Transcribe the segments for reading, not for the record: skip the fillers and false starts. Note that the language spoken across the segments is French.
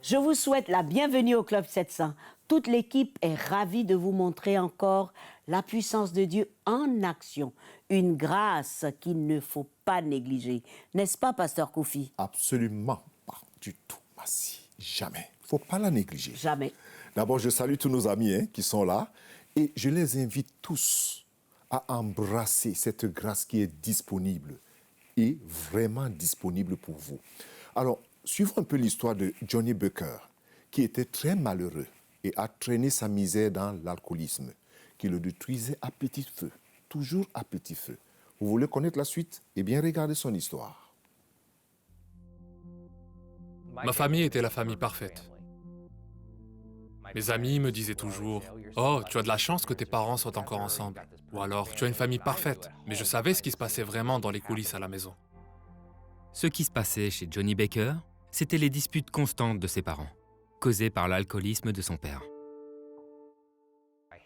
Je vous souhaite la bienvenue au Club 700. Toute l'équipe est ravie de vous montrer encore la puissance de Dieu en action. Une grâce qu'il ne faut pas négliger. N'est-ce pas, Pasteur Kofi? Absolument pas du tout, Massi. Jamais. Il ne faut pas la négliger. Jamais. D'abord, je salue tous nos amis qui sont là et je les invite tous à embrasser cette grâce qui est disponible et vraiment disponible pour vous. Alors, suivons un peu l'histoire de Johnny Baker, qui était très malheureux et a traîné sa misère dans l'alcoolisme, qui le détruisait à petit feu, toujours à petit feu. Vous voulez connaître la suite? Eh bien, regardez son histoire. Ma famille était la famille parfaite. Mes amis me disaient toujours « Oh, tu as de la chance que tes parents soient encore ensemble. » Ou alors « Tu as une famille parfaite. » Mais je savais ce qui se passait vraiment dans les coulisses à la maison. Ce qui se passait chez Johnny Baker, c'était les disputes constantes de ses parents, causées par l'alcoolisme de son père.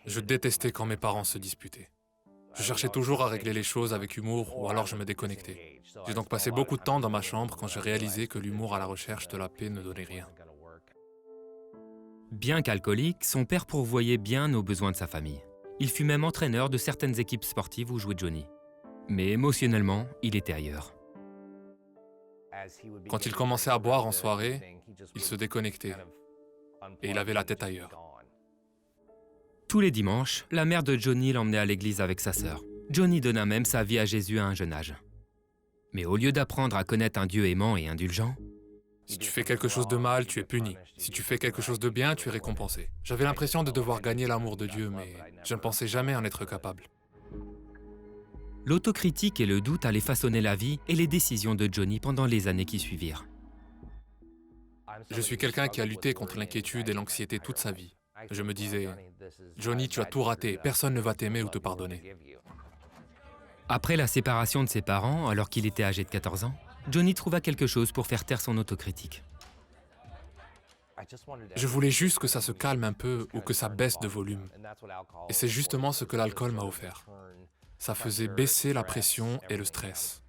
Je détestais quand mes parents se disputaient. Je cherchais toujours à régler les choses avec humour ou alors je me déconnectais. J'ai donc passé beaucoup de temps dans ma chambre quand j'ai réalisé que l'humour à la recherche de la paix ne donnait rien. Bien qu'alcoolique, son père pourvoyait bien aux besoins de sa famille. Il fut même entraîneur de certaines équipes sportives où jouait Johnny. Mais émotionnellement, il était ailleurs. Quand il commençait à boire en soirée, il se déconnectait et il avait la tête ailleurs. Tous les dimanches, la mère de Johnny l'emmenait à l'église avec sa sœur. Johnny donna même sa vie à Jésus à un jeune âge. Mais au lieu d'apprendre à connaître un Dieu aimant et indulgent, Si tu fais quelque chose de mal, tu es puni. Si tu fais quelque chose de bien, tu es récompensé. J'avais l'impression de devoir gagner l'amour de Dieu, mais je ne pensais jamais en être capable. l'autocritique et le doute allaient façonner la vie et les décisions de Johnny pendant les années qui suivirent. Je suis quelqu'un qui a lutté contre l'inquiétude et l'anxiété toute sa vie. Je me disais, Johnny, tu as tout raté, personne ne va t'aimer ou te pardonner. Après la séparation de ses parents, alors qu'il était âgé de 14 ans, Johnny trouva quelque chose pour faire taire son autocritique. Je voulais juste que ça se calme un peu ou que ça baisse de volume. Et c'est justement ce que l'alcool m'a offert. Ça faisait baisser la pression et le stress.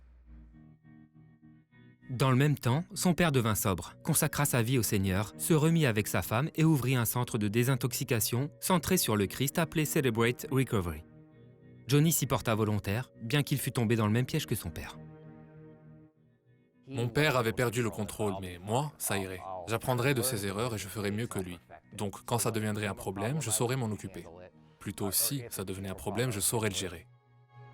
Dans le même temps, son père devint sobre, consacra sa vie au Seigneur, se remit avec sa femme et ouvrit un centre de désintoxication centré sur le Christ appelé Celebrate Recovery. Johnny s'y porta volontaire, bien qu'il fût tombé dans le même piège que son père. Mon père avait perdu le contrôle, mais moi, ça irait. J'apprendrais de ses erreurs et je ferais mieux que lui. Donc, quand ça deviendrait un problème, je saurais m'en occuper. Plutôt, si ça devenait un problème, je saurais le gérer.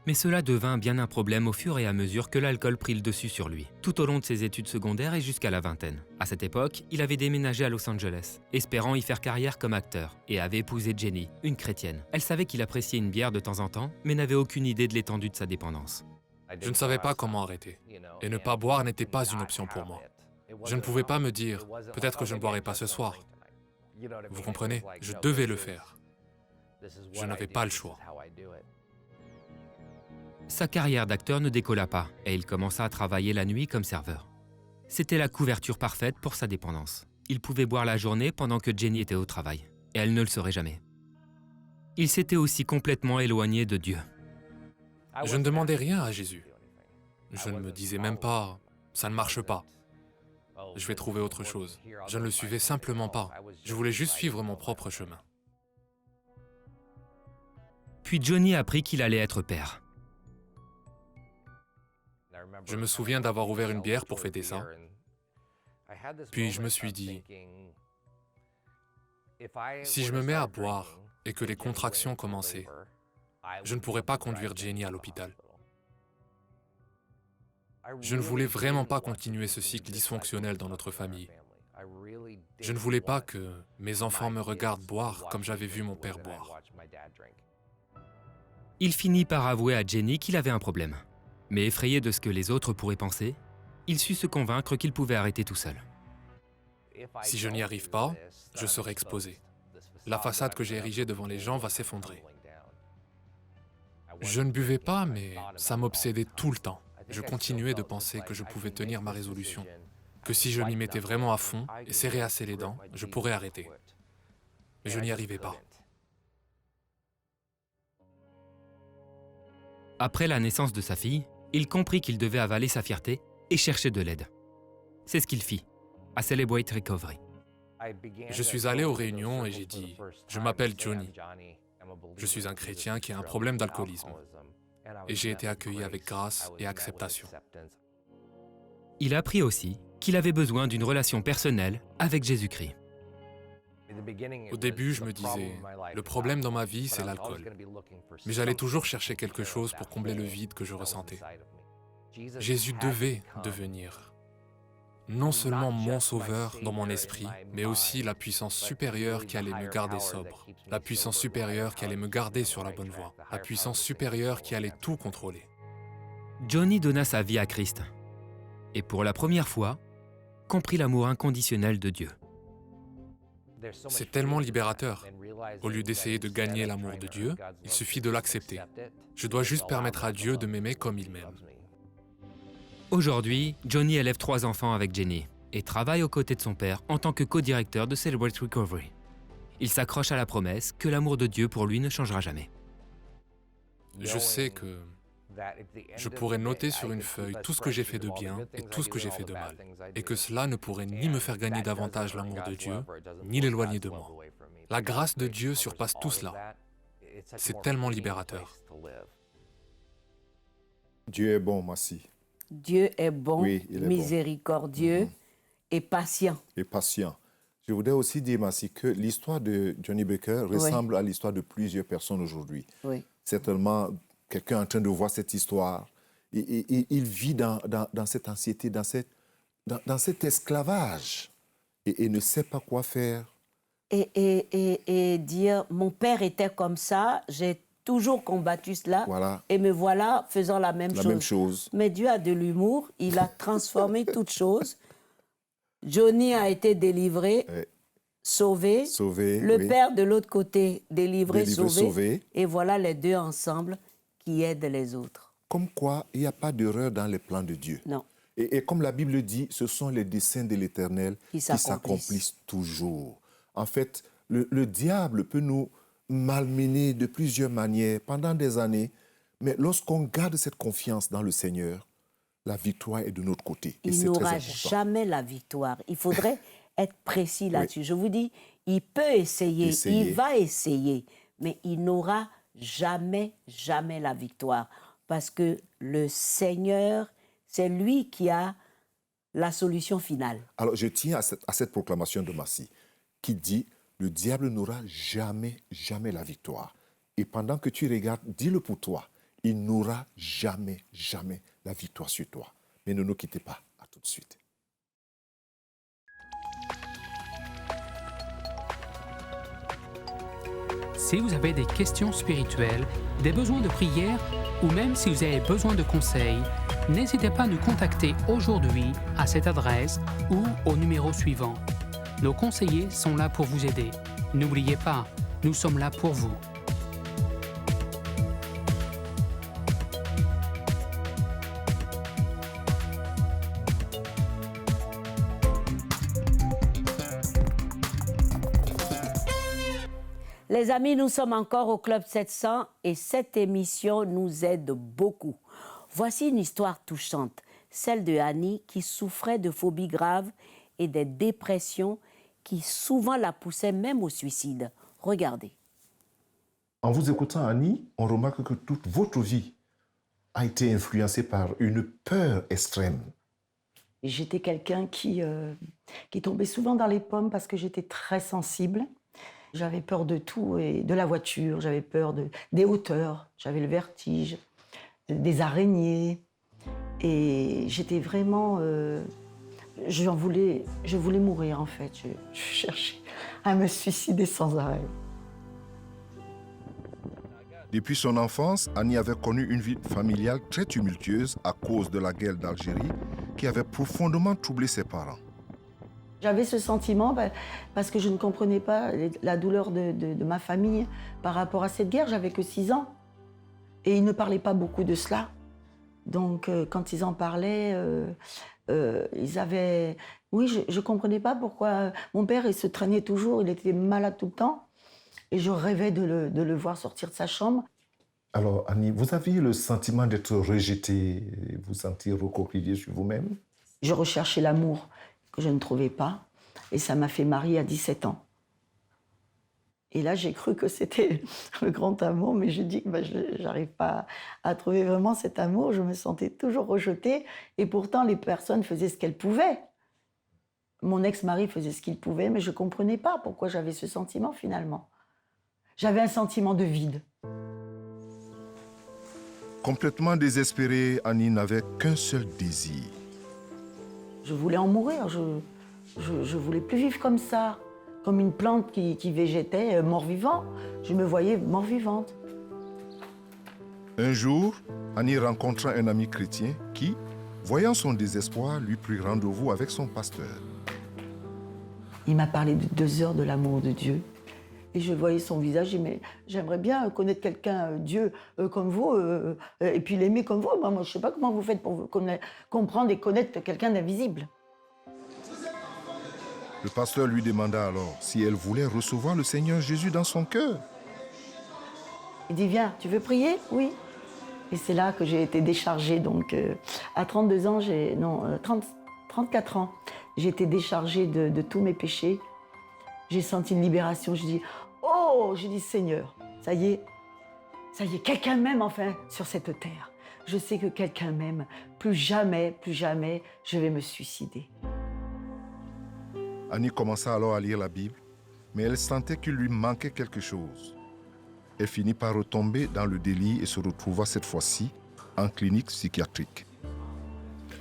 Mais cela devint bien un problème au fur et à mesure que l'alcool prit le dessus sur lui, tout au long de ses études secondaires et jusqu'à la vingtaine. À cette époque, il avait déménagé à Los Angeles, espérant y faire carrière comme acteur, et avait épousé Jenny, une chrétienne. Elle savait qu'il appréciait une bière de temps en temps, mais n'avait aucune idée de l'étendue de sa dépendance. Je ne savais pas comment arrêter. Et ne pas boire n'était pas une option pour moi. Je ne pouvais pas me dire, peut-être que je ne boirai pas ce soir. Vous comprenez? Je devais le faire. Je n'avais pas le choix. Sa carrière d'acteur ne décolla pas et il commença à travailler la nuit comme serveur. C'était la couverture parfaite pour sa dépendance. Il pouvait boire la journée pendant que Jenny était au travail, et elle ne le saurait jamais. Il s'était aussi complètement éloigné de Dieu. Je ne demandais rien à Jésus. Je ne me disais même pas, ça ne marche pas. Je vais trouver autre chose. Je ne le suivais simplement pas. Je voulais juste suivre mon propre chemin. Puis Johnny apprit qu'il allait être père. Je me souviens d'avoir ouvert une bière pour fêter ça. Puis je me suis dit, si je me mets à boire et que les contractions commençaient, je ne pourrais pas conduire Jenny à l'hôpital. Je ne voulais vraiment pas continuer ce cycle dysfonctionnel dans notre famille. Je ne voulais pas que mes enfants me regardent boire comme j'avais vu mon père boire. Il finit par avouer à Jenny qu'il avait un problème. Mais effrayé de ce que les autres pourraient penser, il sut se convaincre qu'il pouvait arrêter tout seul. Si je n'y arrive pas, je serai exposé. La façade que j'ai érigée devant les gens va s'effondrer. Je ne buvais pas, mais ça m'obsédait tout le temps. Je continuais de penser que je pouvais tenir ma résolution, que si je m'y mettais vraiment à fond et serrais assez les dents, je pourrais arrêter. Mais je n'y arrivais pas. Après la naissance de sa fille, il comprit qu'il devait avaler sa fierté et chercher de l'aide. C'est ce qu'il fit, à Celebrate Recovery. Je suis allé aux réunions et j'ai dit, je m'appelle Johnny. Je suis un chrétien qui a un problème d'alcoolisme. Et j'ai été accueilli avec grâce et acceptation. Il a appris aussi qu'il avait besoin d'une relation personnelle avec Jésus-Christ. Au début, je me disais, le problème dans ma vie, c'est l'alcool. Mais j'allais toujours chercher quelque chose pour combler le vide que je ressentais. Jésus devait devenir non seulement mon sauveur dans mon esprit, mais aussi la puissance supérieure qui allait me garder sobre, la puissance supérieure qui allait me garder sur la bonne voie, la puissance supérieure qui allait tout contrôler. Johnny donna sa vie à Christ et pour la première fois, comprit l'amour inconditionnel de Dieu. C'est tellement libérateur. Au lieu d'essayer de gagner l'amour de Dieu, il suffit de l'accepter. Je dois juste permettre à Dieu de m'aimer comme il m'aime. Aujourd'hui, Johnny élève 3 enfants avec Jenny et travaille aux côtés de son père en tant que co-directeur de Celebrate Recovery. Il s'accroche à la promesse que l'amour de Dieu pour lui ne changera jamais. Je sais que je pourrais noter sur une feuille tout ce que j'ai fait de bien et tout ce que j'ai fait de mal, et que cela ne pourrait ni me faire gagner davantage l'amour de Dieu, ni l'éloigner de moi. La grâce de Dieu surpasse tout cela. C'est tellement libérateur. Dieu est bon, Massi, Dieu est bon, Oui, il est bon. miséricordieux et patient. et patient. Je voudrais aussi dire, Massi, que l'histoire de Johnny Baker ressemble à l'histoire de plusieurs personnes aujourd'hui. Oui. Certainement, quelqu'un est en train de voir cette histoire. Il vit dans cette anxiété, dans cet esclavage et ne sait pas quoi faire. Et dire, mon père était comme ça, j'ai toujours combattu cela, Voilà. et me voilà faisant la même La chose. même chose. Mais Dieu a de l'humour, il a transformé toutes choses. Johnny a été délivré, Ouais. sauvé. Sauvé. Le oui. père de l'autre côté, délivré, Délivré, sauvé. sauvé. Et voilà les deux ensemble qui aident les autres. Comme quoi, il n'y a pas d'erreur dans les plans de Dieu. Non. Et comme la Bible dit, ce sont les desseins de l'Éternel Qui qui s'accomplissent. s'accomplissent toujours. En fait, le diable peut nous malmener de plusieurs manières pendant des années, mais lorsqu'on garde cette confiance dans le Seigneur, la victoire est de notre côté. Et Il c'est très n'aura important. jamais la victoire. Il faudrait être précis là-dessus. Je vous dis, il peut essayer, il va essayer, mais il n'aura jamais la victoire. Parce que le Seigneur, c'est lui qui a la solution finale. Alors, je tiens à cette proclamation de Massi qui dit « Le diable n'aura jamais la victoire. » Et pendant que tu regardes, dis-le pour toi, il n'aura jamais la victoire sur toi. Mais ne nous quittez pas. À tout de suite. Si vous avez des questions spirituelles, des besoins de prière ou même si vous avez besoin de conseils, n'hésitez pas à nous contacter aujourd'hui à cette adresse ou au numéro suivant. Nos conseillers sont là pour vous aider. N'oubliez pas, nous sommes là pour vous. Les amis, nous sommes encore au Club 700 et cette émission nous aide beaucoup. Voici une histoire touchante, celle de Annie qui souffrait de phobies graves et des dépressions qui souvent la poussaient même au suicide. Regardez. En vous écoutant, Annie, on remarque que toute votre vie a été influencée par une peur extrême. J'étais quelqu'un qui tombait souvent dans les pommes parce que j'étais très sensible. J'avais peur de tout, et de la voiture, j'avais peur des hauteurs, j'avais le vertige, des araignées. Et j'étais vraiment... je voulais mourir, en fait. Je cherchais à me suicider sans arrêt. Depuis son enfance, Annie avait connu une vie familiale très tumultueuse à cause de la guerre d'Algérie qui avait profondément troublé ses parents. J'avais ce sentiment parce que je ne comprenais pas la douleur de ma famille par rapport à cette guerre. J'avais que 6 ans et ils ne parlaient pas beaucoup de cela. Donc quand ils en parlaient, ils avaient... Oui, je ne comprenais pas pourquoi mon père il se traînait toujours, il était malade tout le temps. Et je rêvais de le voir sortir de sa chambre. Alors Annie, vous aviez le sentiment d'être rejetée, vous sentir recroquevillée sur vous-même? Je recherchais l'amour que je ne trouvais pas. Et ça m'a fait marier à 17 ans. Et là, j'ai cru que c'était le grand amour, mais je dis que je n'arrive pas à trouver vraiment cet amour. Je me sentais toujours rejetée. Et pourtant, les personnes faisaient ce qu'elles pouvaient. Mon ex-mari faisait ce qu'il pouvait, mais je ne comprenais pas pourquoi j'avais ce sentiment finalement. J'avais un sentiment de vide. Complètement désespérée, Annie n'avait qu'un seul désir. Je voulais en mourir. Je voulais plus vivre comme ça. Comme une plante qui végétait mort-vivant. Je me voyais mort-vivante. Un jour, Annie rencontra un ami chrétien qui, voyant son désespoir, lui prit rendez-vous avec son pasteur. Il m'a parlé de 2 heures de l'amour de Dieu. Et je voyais son visage, je dis, mais j'aimerais bien connaître quelqu'un, Dieu, comme vous, et puis l'aimer comme vous. Moi, je ne sais pas comment vous faites pour comprendre et connaître quelqu'un d'invisible. Le pasteur lui demanda alors si elle voulait recevoir le Seigneur Jésus dans son cœur. Il dit, viens, tu veux prier? Oui. Et c'est là que j'ai été déchargée. Donc, à 32 ans, 34 ans, j'ai été déchargée de tous mes péchés. J'ai senti une libération. Je dis, oh, je dis, Seigneur, ça y est, quelqu'un m'aime enfin sur cette terre. Je sais que quelqu'un m'aime. Plus jamais, je vais me suicider. Annie commença alors à lire la Bible, mais elle sentait qu'il lui manquait quelque chose. Elle finit par retomber dans le délit et se retrouva cette fois-ci en clinique psychiatrique.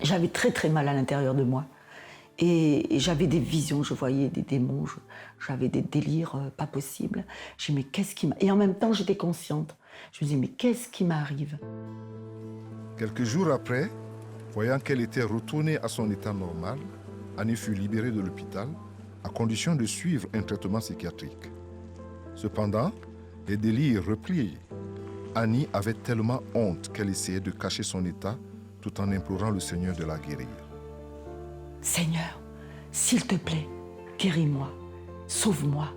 J'avais très très mal à l'intérieur de moi. Et j'avais des visions, je voyais des démons, j'avais des délires pas possibles. Je me disais, mais qu'est-ce qui m'arrive? Et en même temps, j'étais consciente. Je me disais, mais qu'est-ce qui m'arrive? Quelques jours après, voyant qu'elle était retournée à son état normal, Annie fut libérée de l'hôpital à condition de suivre un traitement psychiatrique. Cependant, les délires repliés. Annie avait tellement honte qu'elle essayait de cacher son état tout en implorant le Seigneur de la guérir. Seigneur, s'il te plaît, guéris-moi, sauve-moi,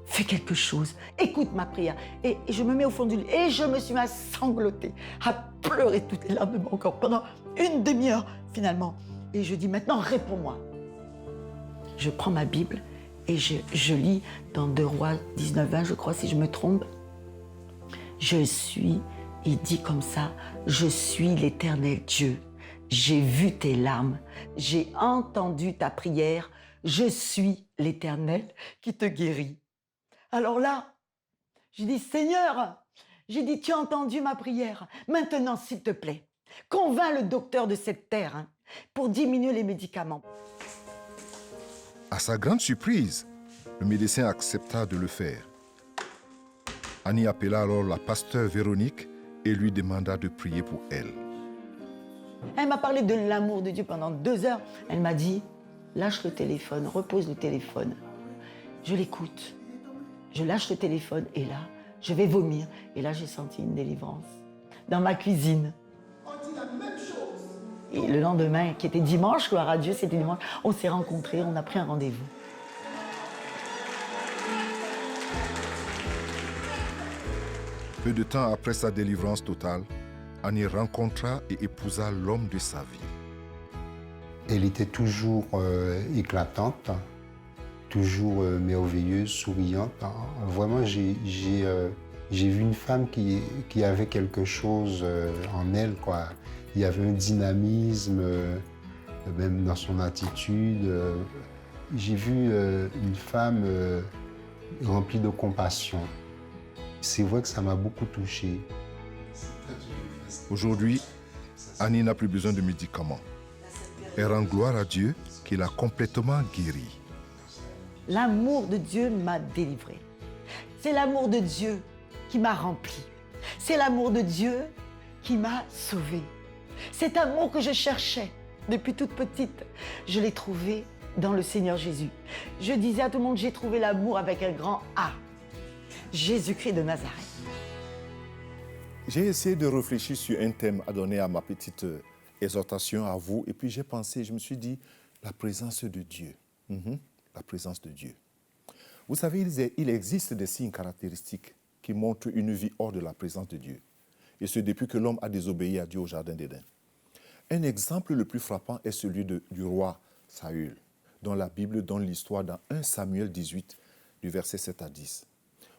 fais quelque chose, écoute ma prière. Et je me mets au fond du lit et je me suis mis à sangloter, à pleurer toutes les larmes de mon corps pendant une demi-heure finalement. Et je dis maintenant, réponds-moi. Je prends ma Bible et je lis dans 2 Rois 19-20, je crois, si je me trompe. Je suis, il dit comme ça, je suis l'Éternel Dieu. J'ai vu tes larmes, j'ai entendu ta prière, je suis l'Éternel qui te guérit. Alors là, j'ai dit, Seigneur, j'ai dit, tu as entendu ma prière. Maintenant, s'il te plaît, convainc le docteur de cette terre pour diminuer les médicaments. À sa grande surprise, le médecin accepta de le faire. Annie appela alors la pasteure Véronique et lui demanda de prier pour elle. Elle m'a parlé de l'amour de Dieu pendant 2 heures. Elle m'a dit, lâche le téléphone, repose le téléphone. Je l'écoute. Je lâche le téléphone et là, je vais vomir. Et là, j'ai senti une délivrance dans ma cuisine. Et le lendemain, qui était dimanche, gloire à Dieu, c'était dimanche, on s'est rencontrés, on a pris un rendez-vous. Peu de temps après sa délivrance totale, Annie rencontra et épousa l'homme de sa vie. Elle était toujours éclatante, toujours merveilleuse, souriante. Vraiment, j'ai vu une femme qui avait quelque chose en elle, quoi. Il y avait un dynamisme, même dans son attitude. J'ai vu une femme remplie de compassion. C'est vrai que ça m'a beaucoup touché. Aujourd'hui, Annie n'a plus besoin de médicaments. Elle rend gloire à Dieu qui l'a complètement guérie. L'amour de Dieu m'a délivrée. C'est l'amour de Dieu qui m'a remplie. C'est l'amour de Dieu qui m'a sauvée. Cet amour que je cherchais depuis toute petite, je l'ai trouvé dans le Seigneur Jésus. Je disais à tout le monde, j'ai trouvé l'amour avec un grand A. Jésus-Christ de Nazareth. J'ai essayé de réfléchir sur un thème à donner à ma petite exhortation à vous. Et puis j'ai pensé, je me suis dit, la présence de Dieu. La présence de Dieu. Vous savez, il existe des signes caractéristiques qui montrent une vie hors de la présence de Dieu. Et ce, depuis que l'homme a désobéi à Dieu au Jardin d'Éden. Un exemple le plus frappant est celui du roi Saül. dont la Bible donne l'histoire dans 1 Samuel 18, du verset 7 à 10.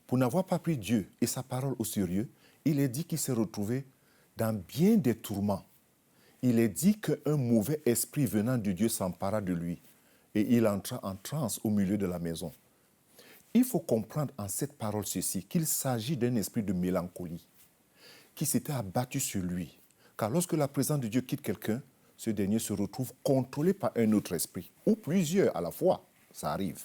Pour n'avoir pas pris Dieu et sa parole au sérieux, il est dit qu'il s'est retrouvé dans bien des tourments. Il est dit qu'un mauvais esprit venant de Dieu s'empara de lui et il entra en transe au milieu de la maison. Il faut comprendre en cette parole ceci, qu'il s'agit d'un esprit de mélancolie qui s'était abattu sur lui. Car lorsque la présence de Dieu quitte quelqu'un, ce dernier se retrouve contrôlé par un autre esprit, ou plusieurs à la fois, ça arrive.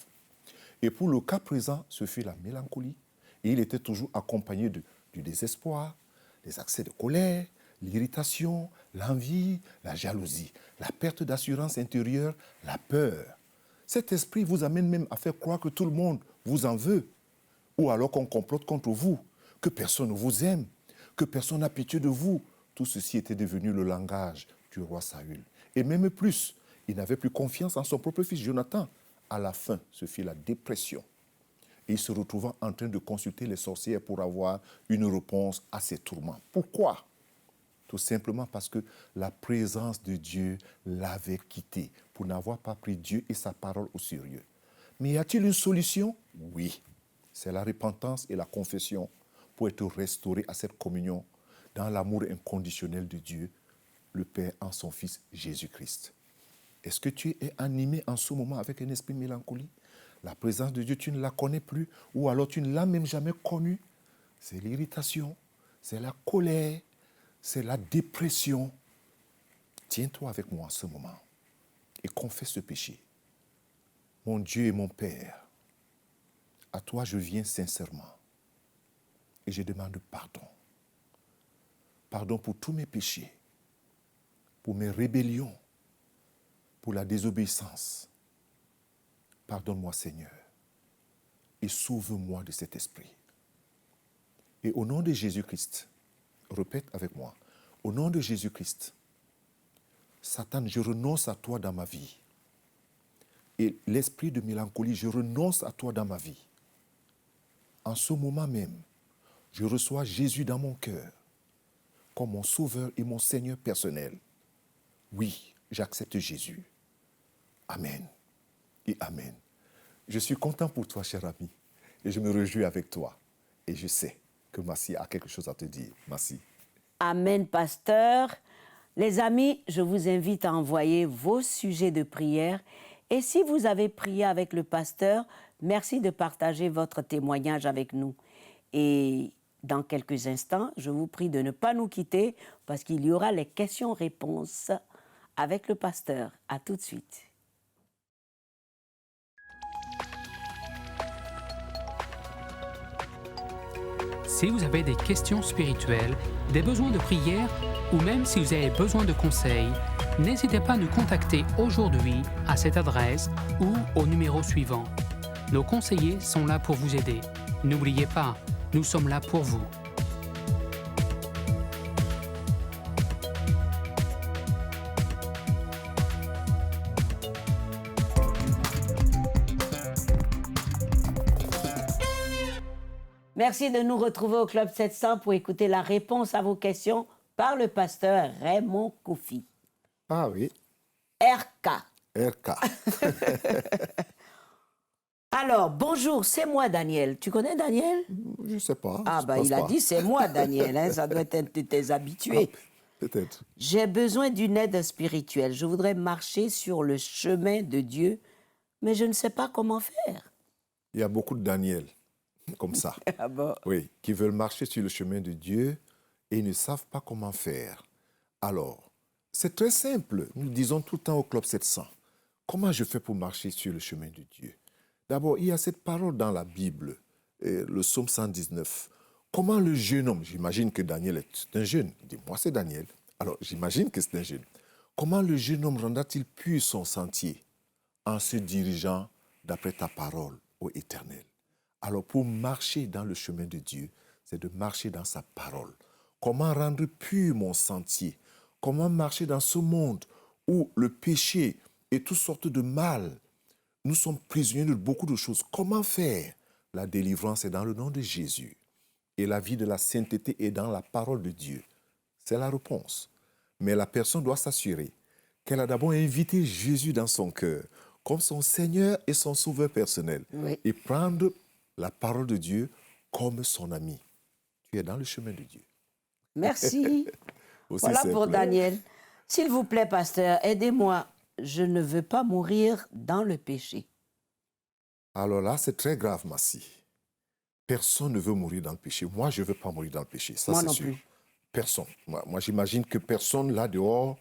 Et pour le cas présent, ce fut la mélancolie. Et il était toujours accompagné du désespoir, des accès de colère, l'irritation, l'envie, la jalousie, la perte d'assurance intérieure, la peur. Cet esprit vous amène même à faire croire que tout le monde vous en veut, ou alors qu'on complote contre vous, que personne ne vous aime, que personne n'a pitié de vous. Tout ceci était devenu le langage du roi Saül. Et même plus, il n'avait plus confiance en son propre fils Jonathan. À la fin, ce fut la dépression. Et il se retrouva en train de consulter les sorcières pour avoir une réponse à ses tourments. Pourquoi ? Tout simplement parce que la présence de Dieu l'avait quitté, pour n'avoir pas pris Dieu et sa parole au sérieux. Mais y a-t-il une solution ? Oui, c'est la repentance et la confession pour être restauré à cette communion dans l'amour inconditionnel de Dieu, le Père en son Fils Jésus-Christ. Est-ce que tu es animé en ce moment avec un esprit de mélancolie ? La présence de Dieu, tu ne la connais plus, ou alors tu ne l'as même jamais connue. C'est l'irritation, c'est la colère, c'est la dépression. Tiens-toi avec moi en ce moment et confesse ce péché. Mon Dieu et mon Père, à toi je viens sincèrement et je demande pardon. Pardon pour tous mes péchés, pour mes rébellions, pour la désobéissance. Pardonne-moi, Seigneur, et sauve-moi de cet esprit. Et au nom de Jésus-Christ, répète avec moi, au nom de Jésus-Christ, Satan, je renonce à toi dans ma vie. Et l'esprit de mélancolie, je renonce à toi dans ma vie. En ce moment même, je reçois Jésus dans mon cœur comme mon sauveur et mon Seigneur personnel. Oui, j'accepte Jésus. Amen et amen. Je suis content pour toi, cher ami, et je me réjouis avec toi. Et je sais que Massi a quelque chose à te dire. Massi. Amen, pasteur. Les amis, je vous invite à envoyer vos sujets de prière. Et si vous avez prié avec le pasteur, merci de partager votre témoignage avec nous. Et dans quelques instants, je vous prie de ne pas nous quitter parce qu'il y aura les questions-réponses avec le pasteur. À tout de suite. Si vous avez des questions spirituelles, des besoins de prière ou même si vous avez besoin de conseils, n'hésitez pas à nous contacter aujourd'hui à cette adresse ou au numéro suivant. Nos conseillers sont là pour vous aider. N'oubliez pas, nous sommes là pour vous. Merci de nous retrouver au Club 700 pour écouter la réponse à vos questions par le pasteur Raymond Koufi. Ah oui, RK. RK. Alors, bonjour, c'est moi Daniel. Tu connais Daniel? Je ne sais pas. Ah, je bah pense il a pas. dit c'est moi Daniel, hein, ça doit être de tes habitués. Ah, peut-être. J'ai besoin d'une aide spirituelle. Je voudrais marcher sur le chemin de Dieu, mais je ne sais pas comment faire. Il y a beaucoup de Daniel, comme ça. Ah bon? Oui, qui veulent marcher sur le chemin de Dieu et ne savent pas comment faire. Alors, c'est très simple. Nous disons tout le temps au Club 700, comment je fais pour marcher sur le chemin de Dieu? D'abord, il y a cette parole dans la Bible, le psaume 119. Comment le jeune homme, j'imagine que Daniel est un jeune, dis-moi c'est Daniel, alors j'imagine que c'est un jeune. Comment le jeune homme rendra-t-il pur son sentier? En se dirigeant d'après ta parole, ô Éternel. Alors pour marcher dans le chemin de Dieu, c'est de marcher dans sa parole. Comment rendre pur mon sentier? Comment marcher dans ce monde où le péché et toutes sortes de mal, nous sommes prisonniers de beaucoup de choses. Comment faire? La délivrance est dans le nom de Jésus. Et la vie de la sainteté est dans la parole de Dieu. C'est la réponse. Mais la personne doit s'assurer qu'elle a d'abord invité Jésus dans son cœur comme son Seigneur et son Sauveur personnel. Oui. Et prendre la parole de Dieu comme son ami. Tu es dans le chemin de Dieu. Merci. Aussi Voilà simple. pour Daniel. S'il vous plaît, pasteur, aidez-moi. Je ne veux pas mourir dans le péché. Alors là, c'est très grave, Massi. Personne ne veut mourir dans le péché. Moi, je ne veux pas mourir dans le péché. Ça, Moi c'est non sûr. plus. Personne. Moi, j'imagine que personne là dehors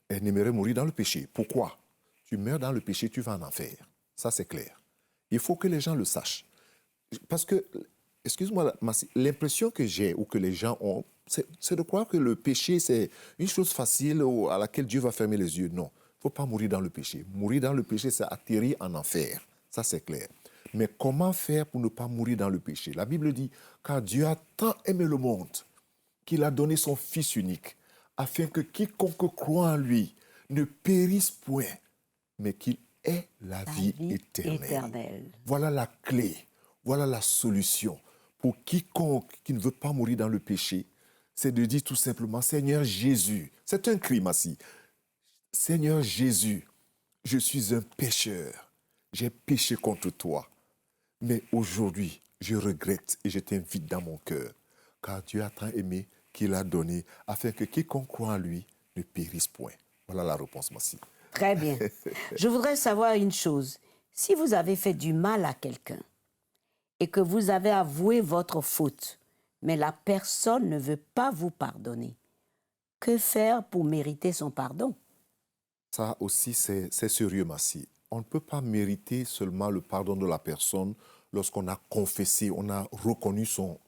n'aimerait mourir dans le péché. Pourquoi? Tu meurs dans le péché, tu vas en enfer. Ça, c'est clair. Il faut que les gens le sachent. Parce que, excuse-moi, Massi, l'impression que j'ai ou que les gens ont, c'est de croire que le péché, c'est une chose facile à laquelle Dieu va fermer les yeux. Non, il ne faut pas mourir dans le péché. Mourir dans le péché, c'est atterrir en enfer. Ça, c'est clair. Mais comment faire pour ne pas mourir dans le péché? La Bible dit, car Dieu a tant aimé le monde qu'il a donné son Fils unique, afin que quiconque croit en lui ne périsse point, mais qu'il ait la vie éternelle. Voilà la clé, voilà la solution. Pour quiconque qui ne veut pas mourir dans le péché, c'est de dire tout simplement, Seigneur Jésus, c'est un cri, Massi. Seigneur Jésus, je suis un pécheur, j'ai péché contre toi. Mais aujourd'hui, je regrette et je t'invite dans mon cœur, car Dieu a tant aimé qu'il a donné, afin que quiconque croit en lui ne périsse point. Voilà la réponse, Massi. Très bien. Je voudrais savoir une chose. Si vous avez fait du mal à quelqu'un et que vous avez avoué votre faute, mais la personne ne veut pas vous pardonner, que faire pour mériter son pardon? Ça aussi, c'est sérieux, Massi. On ne peut pas mériter seulement le pardon de la personne lorsqu'on a confessé, on a reconnu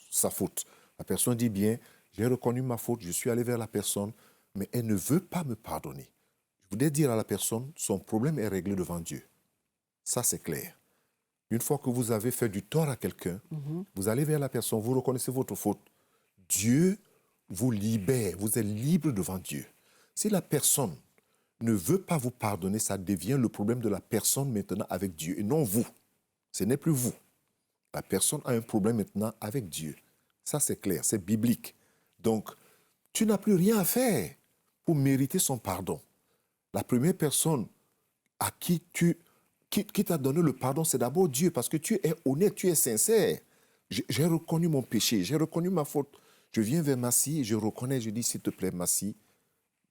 sa faute. La personne dit bien, j'ai reconnu ma faute, je suis allé vers la personne, mais elle ne veut pas me pardonner. Je voudrais dire à la personne, son problème est réglé devant Dieu. Ça, c'est clair. Une fois que vous avez fait du tort à quelqu'un, vous allez vers la personne, vous reconnaissez votre faute. Dieu vous libère, vous êtes libre devant Dieu. Si la personne ne veut pas vous pardonner, ça devient le problème de la personne maintenant avec Dieu et non vous. Ce n'est plus vous. La personne a un problème maintenant avec Dieu. Ça, c'est clair, c'est biblique. Donc, tu n'as plus rien à faire pour mériter son pardon. La première personne à qui t'a donné le pardon, c'est d'abord Dieu, parce que tu es honnête, tu es sincère. J'ai reconnu mon péché, j'ai reconnu ma faute. Je viens vers Massi, je reconnais, je dis, s'il te plaît, Massi,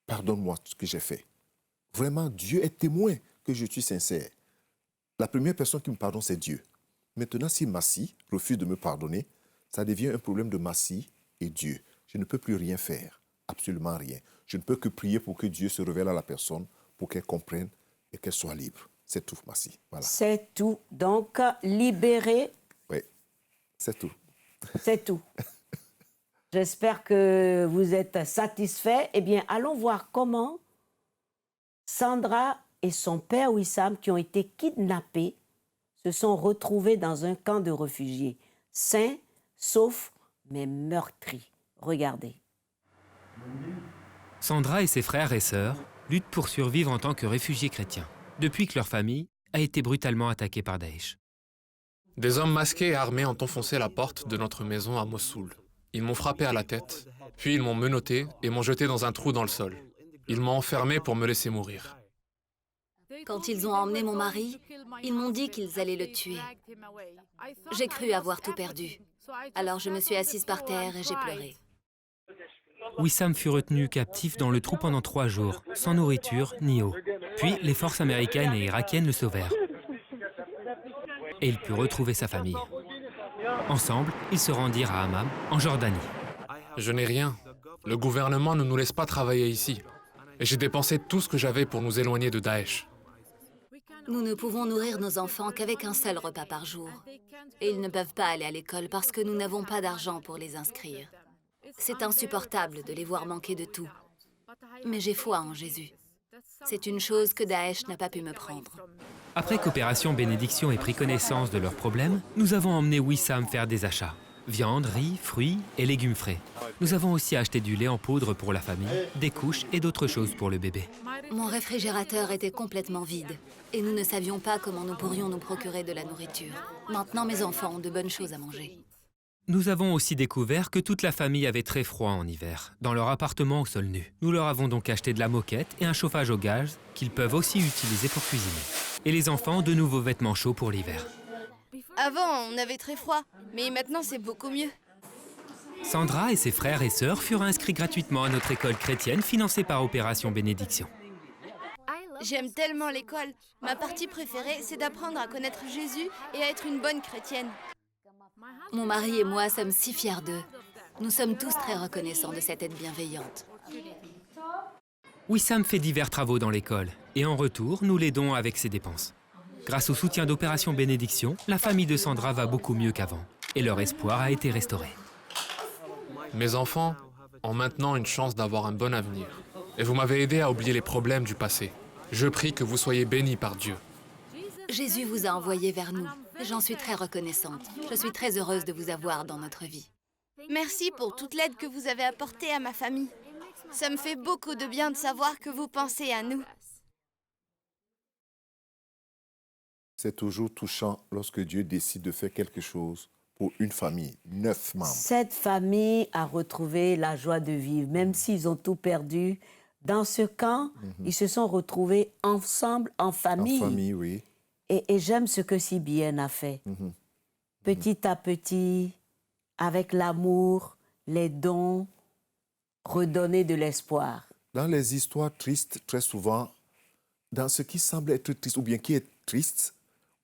pardonne-moi ce que j'ai fait. Vraiment, Dieu est témoin que je suis sincère. La première personne qui me pardonne, c'est Dieu. Maintenant, si Massi refuse de me pardonner, ça devient un problème de Massi et Dieu. Je ne peux plus rien faire, absolument rien. Je ne peux que prier pour que Dieu se révèle à la personne, pour qu'elle comprenne et qu'elle soit libre. C'est tout, Massi. Voilà. C'est tout. Donc, libérer. Oui, c'est tout. C'est tout. J'espère que vous êtes satisfaits. Eh bien, allons voir comment Sandra et son père Wissam, qui ont été kidnappés, se sont retrouvés dans un camp de réfugiés, sains, saufs, mais meurtris. Regardez. Sandra et ses frères et sœurs luttent pour survivre en tant que réfugiés chrétiens, depuis que leur famille a été brutalement attaquée par Daesh. Des hommes masqués et armés ont enfoncé la porte de notre maison à Mossoul. Ils m'ont frappé à la tête, puis ils m'ont menotté et m'ont jeté dans un trou dans le sol. Ils m'ont enfermé pour me laisser mourir. Quand ils ont emmené mon mari, ils m'ont dit qu'ils allaient le tuer. J'ai cru avoir tout perdu. Alors je me suis assise par terre et j'ai pleuré. Wissam fut retenu captif dans le trou pendant 3 jours, sans nourriture ni eau. Puis les forces américaines et irakiennes le sauvèrent. Et il put retrouver sa famille. Ensemble, ils se rendirent à Hammam, en Jordanie. Je n'ai rien. Le gouvernement ne nous laisse pas travailler ici. Et j'ai dépensé tout ce que j'avais pour nous éloigner de Daesh. Nous ne pouvons nourrir nos enfants qu'avec un seul repas par jour. Et ils ne peuvent pas aller à l'école parce que nous n'avons pas d'argent pour les inscrire. C'est insupportable de les voir manquer de tout. Mais j'ai foi en Jésus. C'est une chose que Daesh n'a pas pu me prendre. Après qu'Opération Bénédiction ait pris connaissance de leurs problèmes, nous avons emmené Wissam faire des achats. Viande, riz, fruits et légumes frais. Nous avons aussi acheté du lait en poudre pour la famille, des couches et d'autres choses pour le bébé. Mon réfrigérateur était complètement vide et nous ne savions pas comment nous pourrions nous procurer de la nourriture. Maintenant, mes enfants ont de bonnes choses à manger. Nous avons aussi découvert que toute la famille avait très froid en hiver, dans leur appartement au sol nu. Nous leur avons donc acheté de la moquette et un chauffage au gaz qu'ils peuvent aussi utiliser pour cuisiner. Et les enfants, de nouveaux vêtements chauds pour l'hiver. Avant, on avait très froid, mais maintenant c'est beaucoup mieux. Sandra et ses frères et sœurs furent inscrits gratuitement à notre école chrétienne financée par Opération Bénédiction. J'aime tellement l'école. Ma partie préférée, c'est d'apprendre à connaître Jésus et à être une bonne chrétienne. Mon mari et moi sommes si fiers d'eux. Nous sommes tous très reconnaissants de cette aide bienveillante. Wissam fait divers travaux dans l'école et en retour, nous l'aidons avec ses dépenses. Grâce au soutien d'Opération Bénédiction, la famille de Sandra va beaucoup mieux qu'avant et leur espoir a été restauré. Mes enfants ont maintenant une chance d'avoir un bon avenir. Et vous m'avez aidé à oublier les problèmes du passé. Je prie que vous soyez bénis par Dieu. Jésus vous a envoyés vers nous. J'en suis très reconnaissante. Je suis très heureuse de vous avoir dans notre vie. Merci pour toute l'aide que vous avez apportée à ma famille. Ça me fait beaucoup de bien de savoir que vous pensez à nous. C'est toujours touchant lorsque Dieu décide de faire quelque chose pour une famille, 9 membres. Cette famille a retrouvé la joie de vivre, même s'ils ont tout perdu. Dans ce camp, ils se sont retrouvés ensemble, en famille. En famille, oui. Et j'aime ce que Sibienne a fait. Petit à petit, avec l'amour, les dons, redonner de l'espoir. Dans les histoires tristes, très souvent, dans ce qui semble être triste ou bien qui est triste,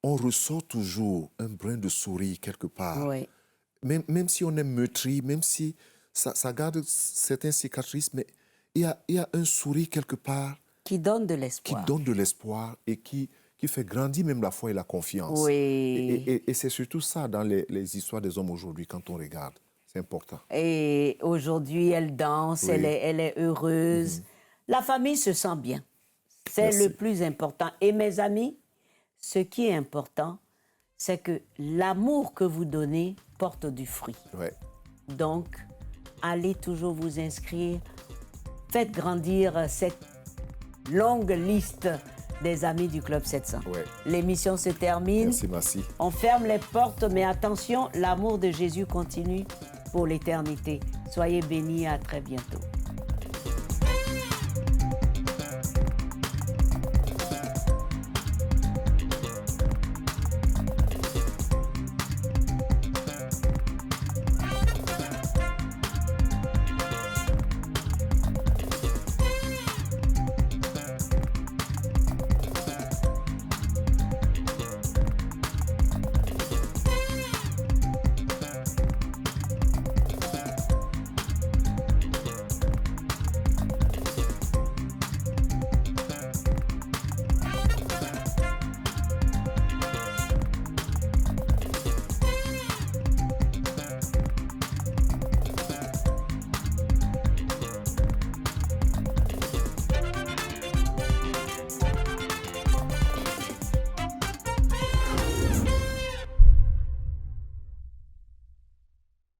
on ressort toujours un brin de sourire quelque part. Oui. Même si on est meurtri, même si ça garde certaines cicatrices, mais il y a un sourire quelque part Qui donne de l'espoir. qui donne de l'espoir et qui fait grandir même la foi et la confiance. Oui. Et c'est surtout ça dans les histoires des hommes aujourd'hui, quand on regarde. C'est important. Et aujourd'hui, elle danse, Oui. elle est heureuse. La famille se sent bien. C'est Merci. le plus important. Et mes amis, ce qui est important, c'est que l'amour que vous donnez porte du fruit. Ouais. Donc, allez toujours vous inscrire. Faites grandir cette longue liste des amis du Club 700. Ouais. L'émission se termine. Merci, Massi. On ferme les portes, mais attention, l'amour de Jésus continue pour l'éternité. Soyez bénis, à très bientôt.